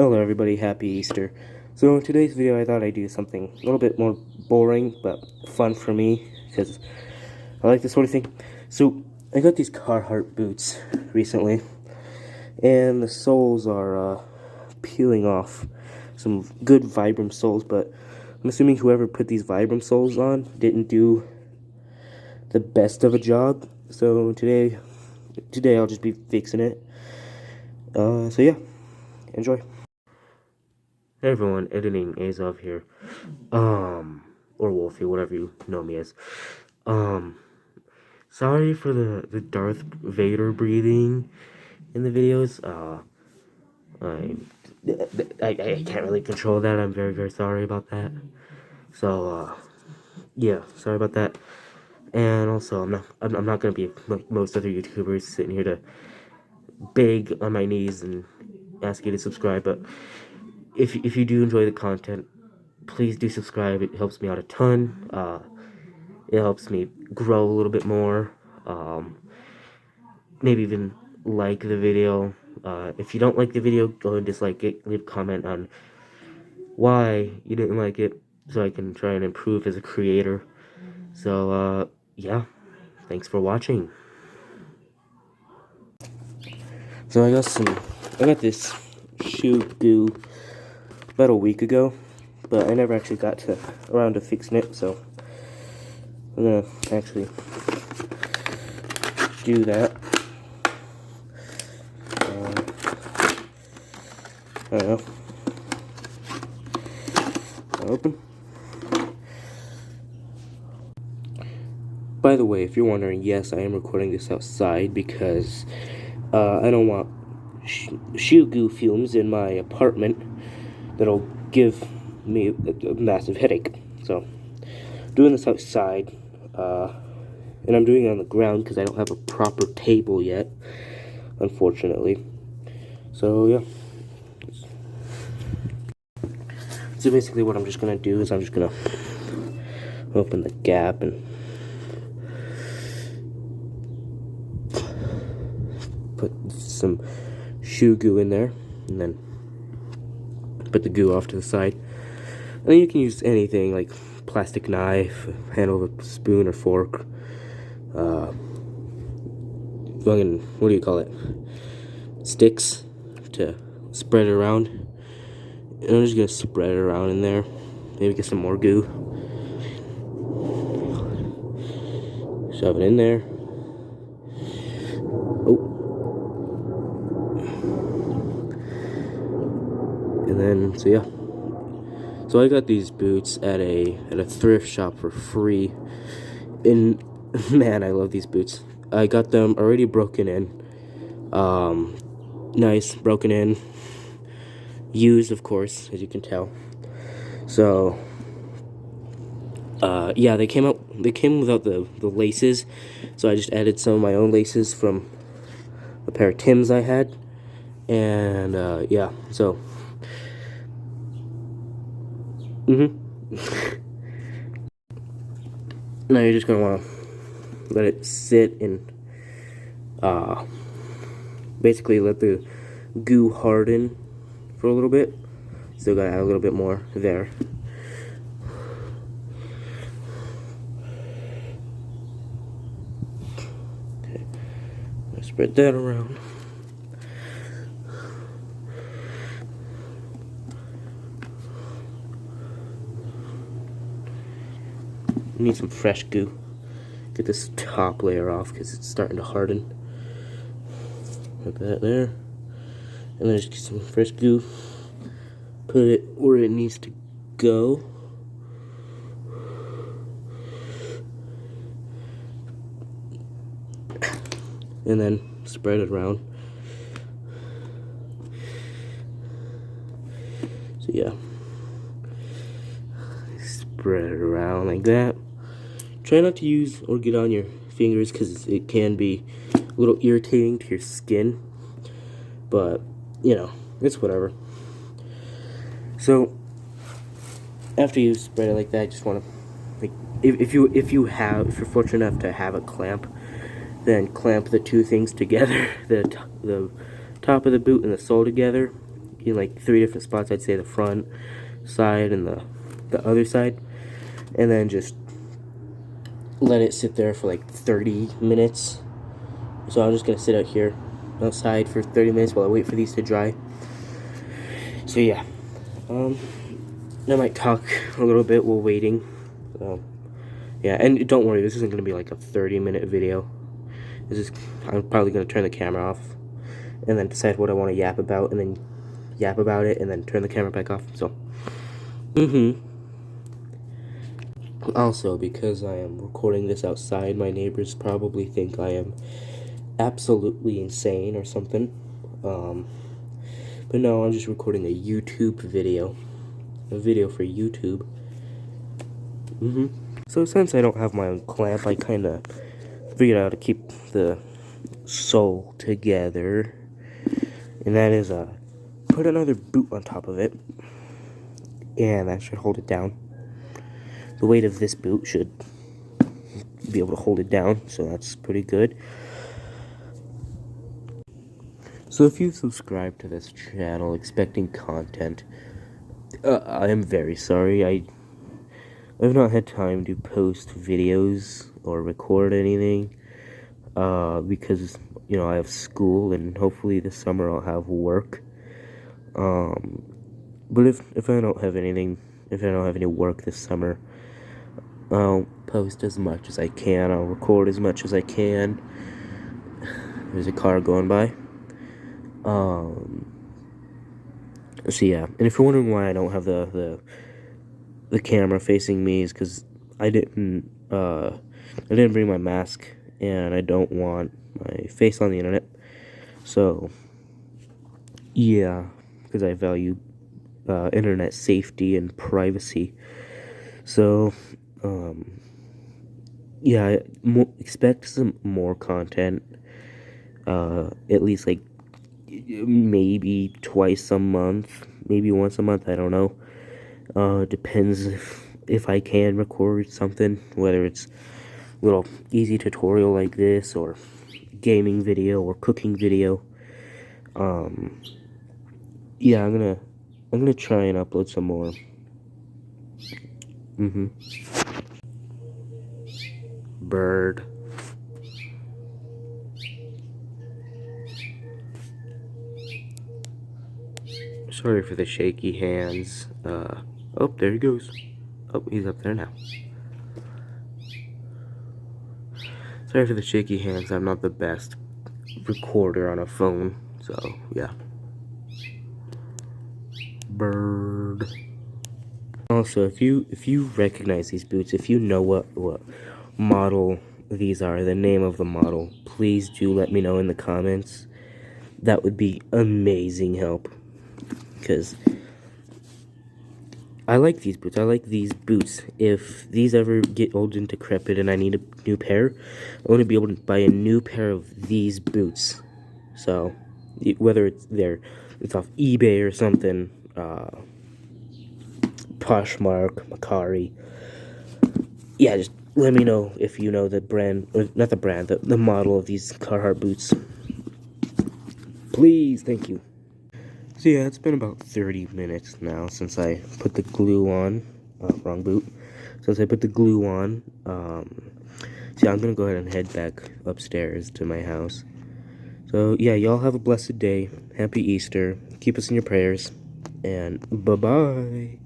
Hello everybody, happy Easter. So in today's video I thought I'd do something a little bit more boring but fun for me because I like this sort of thing. So I got these Carhartt boots recently and the soles are peeling off. Some good Vibram soles, but I'm assuming whoever put these Vibram soles on didn't do the best of a job. So today I'll just be fixing it. So yeah, enjoy. Hey everyone, editing Azov here. Or Wolfie, whatever you know me as. Sorry for the Darth Vader breathing in the videos. I can't really control that. I'm very, very sorry about that. So, yeah, sorry about that. And also, I'm not gonna be like most other YouTubers sitting here to beg on my knees and ask you to subscribe, but if you do enjoy the content, please do subscribe. It helps me out a ton. It helps me grow a little bit more. Maybe even like the video. If you don't like the video, go ahead and dislike it. Leave a comment on why you didn't like it, so I can try and improve as a creator. So, yeah. Thanks for watching. So I got this shoe goo about a week ago, but I never actually got around to fixing it, so I'm gonna actually do that. I don't know. Open. By the way, if you're wondering, yes, I am recording this outside because I don't want shoe goo fumes in my apartment that'll give me a massive headache. So, doing this outside, and I'm doing it on the ground because I don't have a proper table yet, unfortunately. So, yeah. So basically what I'm just going to do is I'm just going to open the gap and put some shoe goo in there, and then put the goo off to the side. And then you can use anything like plastic knife, handle of a spoon or fork, what do you call it? Sticks to spread it around. And I'm just gonna spread it around in there. Maybe get some more goo. Shove it in there. Oh. And then, so yeah. So I got these boots at a thrift shop for free. And man, I love these boots. I got them already broken in. Nice, broken in. Used, of course, as you can tell. So, yeah, they came without the laces. So I just added some of my own laces from a pair of Tims I had. And, yeah, so. Now you're just gonna wanna let it sit and, basically let the goo harden for a little bit. Still gotta add a little bit more there. Okay, spread that around. Need some fresh goo. Get this top layer off because it's starting to harden. Like that there. And then just get some fresh goo. Put it where it needs to go. And then spread it around. So yeah. Spread it around like that. Try not to use or get on your fingers because it can be a little irritating to your skin. But, you know, it's whatever. So, after you spread it like that, I just want to, like, if you're fortunate enough to have a clamp, then clamp the two things together, the top of the boot and the sole together, in like 3 different spots. I'd say the front, side, and the other side, and then just let it sit there for like 30 minutes. So I'm just gonna sit out here outside for 30 minutes while I wait for these to dry. So yeah, I might talk a little bit while waiting. Yeah, and don't worry, this isn't gonna be like a 30-minute video. I'm probably gonna turn the camera off and then decide what I want to yap about, and then yap about it, and then turn the camera back off. So, Also, because I am recording this outside, my neighbors probably think I am absolutely insane or something. But no, I'm just recording a YouTube video. A video for YouTube. So since I don't have my own clamp, I kind of figured out how to keep the sole together. And that is, put another boot on top of it. And that should hold it down. The weight of this boot should be able to hold it down, so that's pretty good. So if you subscribe to this channel expecting content, I am very sorry. I've not had time to post videos or record anything, because, you know, I have school, and hopefully this summer I'll have work. But if I don't have anything, if I don't have any work this summer, I'll post as much as I can. I'll record as much as I can. There's a car going by. So yeah, and if you're wondering why I don't have the camera facing me, is because I didn't bring my mask, and I don't want my face on the internet. So yeah, because I value internet safety and privacy. So yeah, expect some more content. At least like maybe twice a month, maybe once a month, I don't know. Depends if I can record something, whether it's a little easy tutorial like this, or gaming video, or cooking video. Yeah, I'm gonna try and upload some more. Bird. Sorry for the shaky hands. Oh, there he goes. Oh, he's up there now. Sorry for the shaky hands. I'm not the best recorder on a phone, so yeah. Bird. Also, if you recognize these boots, if you know what model these are, the name of the model, please do let me know in the comments. That would be amazing help, because I like these boots. I like these boots. If these ever get old and decrepit and I need a new pair, I want to be able to buy a new pair of these boots. So, whether it's off eBay or something, Poshmark, Macari. Yeah, just let me know if you know the brand, or not the brand, the model of these Carhartt boots. Please, thank you. So yeah, it's been about 30 minutes now since I put the glue on. Wrong boot. Since I put the glue on, so yeah, I'm gonna go ahead and head back upstairs to my house. So yeah, y'all have a blessed day. Happy Easter. Keep us in your prayers. And bye-bye.